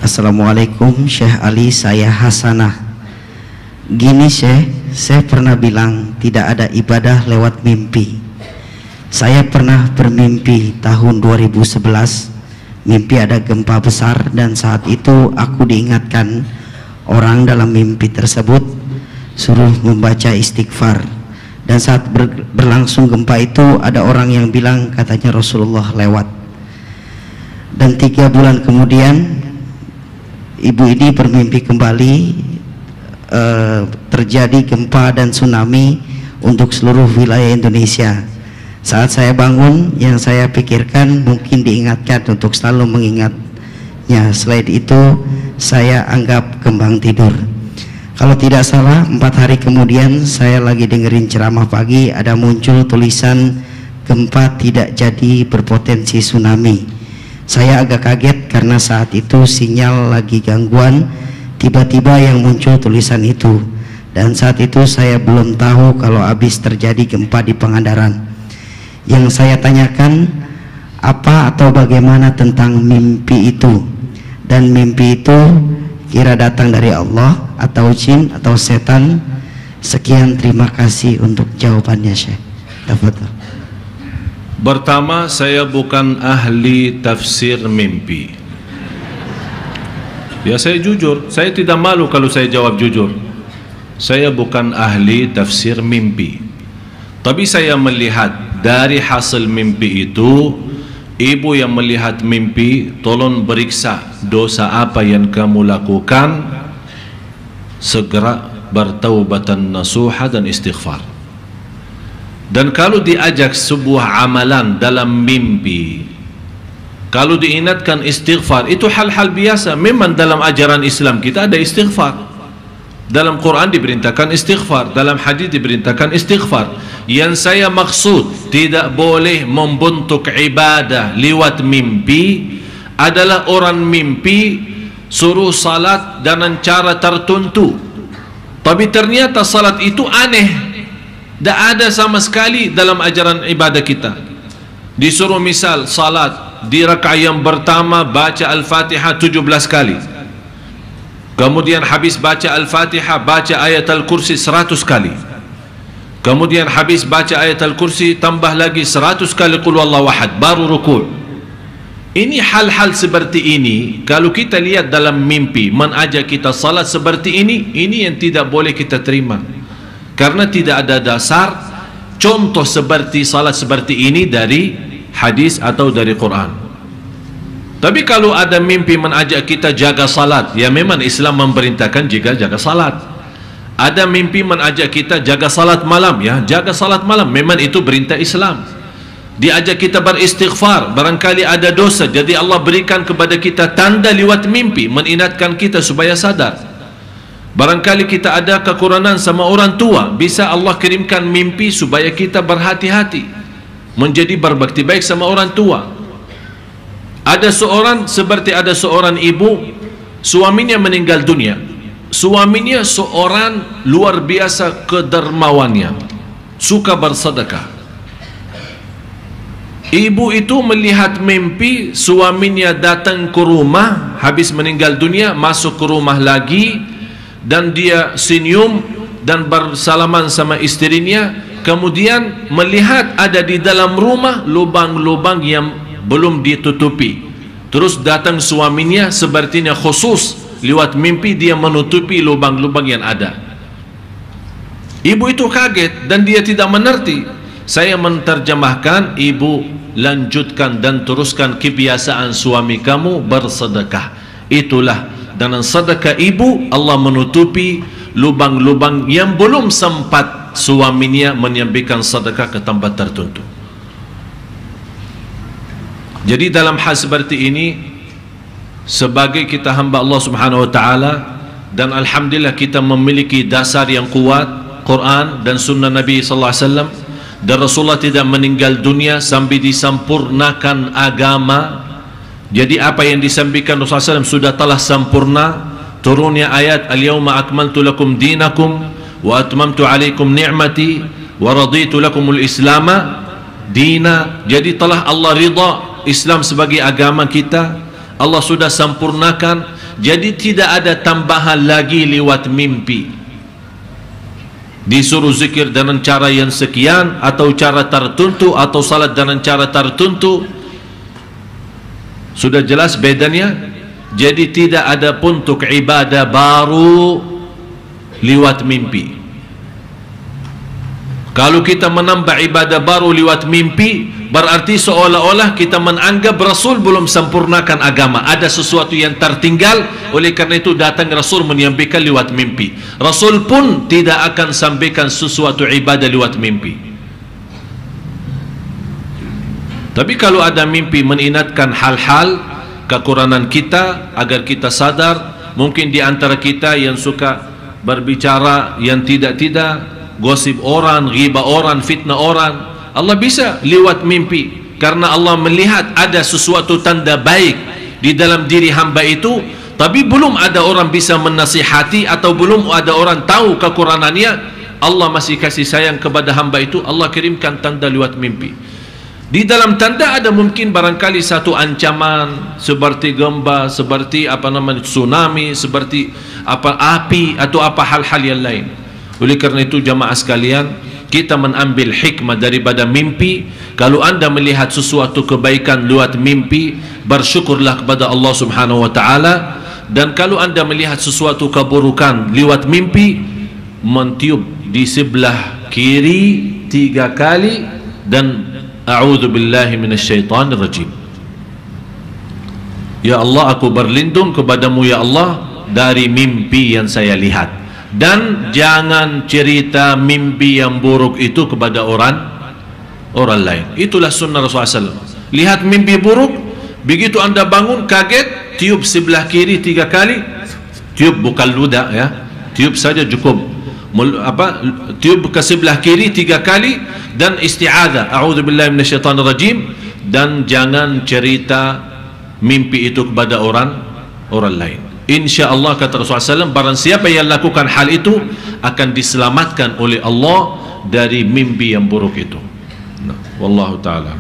Assalamualaikum Syekh Ali, saya Hasanah. Gini Syekh, saya pernah bilang tidak ada ibadah lewat mimpi. Saya pernah bermimpi tahun 2011. Mimpi ada gempa besar dan saat itu aku diingatkan orang dalam mimpi tersebut suruh membaca istighfar. Dan saat berlangsung gempa itu ada orang yang bilang katanya Rasulullah lewat. Dan 3 bulan kemudian ibu ini bermimpi kembali, terjadi gempa dan tsunami untuk seluruh wilayah Indonesia. Saat saya bangun, yang saya pikirkan mungkin diingatkan untuk selalu mengingatnya. Selain itu saya anggap kembang tidur. Kalau tidak salah 4 hari kemudian saya lagi dengerin ceramah pagi, ada muncul tulisan gempa tidak jadi berpotensi tsunami. Saya agak kaget karena saat itu sinyal lagi gangguan. Tiba-tiba yang muncul tulisan itu, dan saat itu saya belum tahu kalau habis terjadi gempa di Pangandaran. Yang saya tanyakan apa atau bagaimana tentang mimpi itu, dan mimpi itu kira datang dari Allah atau jin atau setan. Sekian, terima kasih untuk jawabannya Syekh. Tafadhol. Pertama, saya bukan ahli tafsir mimpi. Ya, saya jujur, saya tidak malu kalau saya jawab jujur. Saya bukan ahli tafsir mimpi. Tapi saya melihat dari hasil mimpi itu, ibu yang melihat mimpi, tolong periksa dosa apa yang kamu lakukan, segera bertaubatan nasuha dan istighfar. Dan kalau diajak sebuah amalan dalam mimpi, kalau diingatkan istighfar, itu hal-hal biasa. Memang dalam ajaran Islam kita ada istighfar. Dalam Quran diperintahkan istighfar, dalam hadis diperintahkan istighfar. Yang saya maksud tidak boleh membentuk ibadah lewat mimpi adalah orang mimpi suruh salat dengan cara tertentu, tapi ternyata salat itu aneh. Tak ada sama sekali dalam ajaran ibadah kita. Disuruh misal salat di rakaat yang pertama baca Al-Fatihah 17 kali, kemudian habis baca Al-Fatihah baca ayat Al-Kursi 100 kali, kemudian habis baca ayat Al-Kursi tambah lagi 100 kali Qul Huwallahu Ahad, baru rukuk. Ini hal-hal seperti ini kalau kita lihat dalam mimpi mengajak kita salat seperti ini yang tidak boleh kita terima, karena tidak ada dasar contoh seperti salat seperti ini dari hadis atau dari Quran. Tapi kalau ada mimpi mengajak kita jaga salat, ya memang Islam memerintahkan juga jaga salat. Ada mimpi mengajak kita jaga salat malam, ya jaga salat malam, memang itu perintah Islam. Diajak kita beristighfar, barangkali ada dosa, jadi Allah berikan kepada kita tanda lewat mimpi mengingatkan kita supaya sadar. Barangkali kita ada kekurangan sama orang tua, bisa Allah kirimkan mimpi supaya kita berhati-hati, menjadi berbakti baik sama orang tua. Ada seorang ibu, suaminya meninggal dunia. Suaminya seorang luar biasa kedermawannya, suka bersedekah. Ibu itu melihat mimpi suaminya datang ke rumah habis meninggal dunia, masuk ke rumah lagi, dan dia senyum dan bersalaman sama istrinya. Kemudian melihat ada di dalam rumah lubang-lubang yang belum ditutupi. Terus datang suaminya, sepertinya khusus lewat mimpi dia menutupi lubang-lubang yang ada. Ibu itu kaget dan dia tidak mengerti. Saya menerjemahkan, ibu lanjutkan dan teruskan kebiasaan suami kamu bersedekah. Itulah dengan sedekah ibu Allah menutupi lubang-lubang yang belum sempat suaminya menyampaikan sedekah ke tempat tertentu. Jadi dalam hal seperti ini, sebagai kita hamba Allah Subhanahu wa taala, dan alhamdulillah kita memiliki dasar yang kuat, Quran dan sunnah Nabi sallallahu alaihi wasallam, dan Rasulullah tidak meninggal dunia sampai disempurnakan agama. Jadi apa yang disampaikan Rasulullah SAW sudah telah sempurna. Turunnya ayat al-yawma akmaltu lakum dinakum wa atmamtu alaikum ni'mati wa raditu lakumul islama dina. Jadi telah Allah ridha Islam sebagai agama kita, Allah sudah sempurnakan, jadi tidak ada tambahan lagi lewat mimpi. Disuruh zikir dengan cara yang sekian, atau cara tertentu, atau salat dengan cara tertentu, sudah jelas bedanya. Jadi tidak ada bentuk ibadah baru lewat mimpi. Kalau kita menambah ibadah baru lewat mimpi, berarti seolah-olah kita menganggap Rasul belum sempurnakan agama, ada sesuatu yang tertinggal. Oleh karena itu datang Rasul menyampaikan lewat mimpi. Rasul pun tidak akan sampaikan sesuatu ibadah lewat mimpi. Tapi kalau ada mimpi mengingatkan hal-hal kekurangan kita agar kita sadar, mungkin di antara kita yang suka berbicara yang tidak-tidak, gosip orang, ghibah orang, fitnah orang, Allah bisa lewat mimpi, karena Allah melihat ada sesuatu tanda baik di dalam diri hamba itu, tapi belum ada orang bisa menasihati, atau belum ada orang tahu kekurangannya. Allah masih kasih sayang kepada hamba itu, Allah kirimkan tanda lewat mimpi. Di dalam tanda ada mungkin barangkali satu ancaman seperti gempa, seperti tsunami, seperti api, atau hal-hal yang lain. Oleh karena itu jamaah sekalian, kita mengambil hikmah daripada mimpi. Kalau anda melihat sesuatu kebaikan lewat mimpi, bersyukurlah kepada Allah Subhanahu wa taala. Dan kalau anda melihat sesuatu keburukan lewat mimpi, mentiup di sebelah kiri 3 kali dan a'udzubillahi minasyaitonir rajim. Ya Allah, aku berlindung kepadamu ya Allah dari mimpi yang saya lihat. Dan jangan cerita mimpi yang buruk itu kepada orang lain. Itulah sunnah Rasulullah SAW. Lihat mimpi buruk, begitu anda bangun kaget, tiup sebelah kiri 3 kali. Tiup bukan ludah ya, tiup saja cukup. Tiup ke sebelah kiri 3 kali dan isti'adzah, a'udzubillahi minasyaitonir rajim. Dan jangan cerita mimpi itu kepada orang lain. InsyaAllah kata Rasulullah SAW, barang siapa yang lakukan hal itu akan diselamatkan oleh Allah dari mimpi yang buruk itu. Wallahu ta'ala.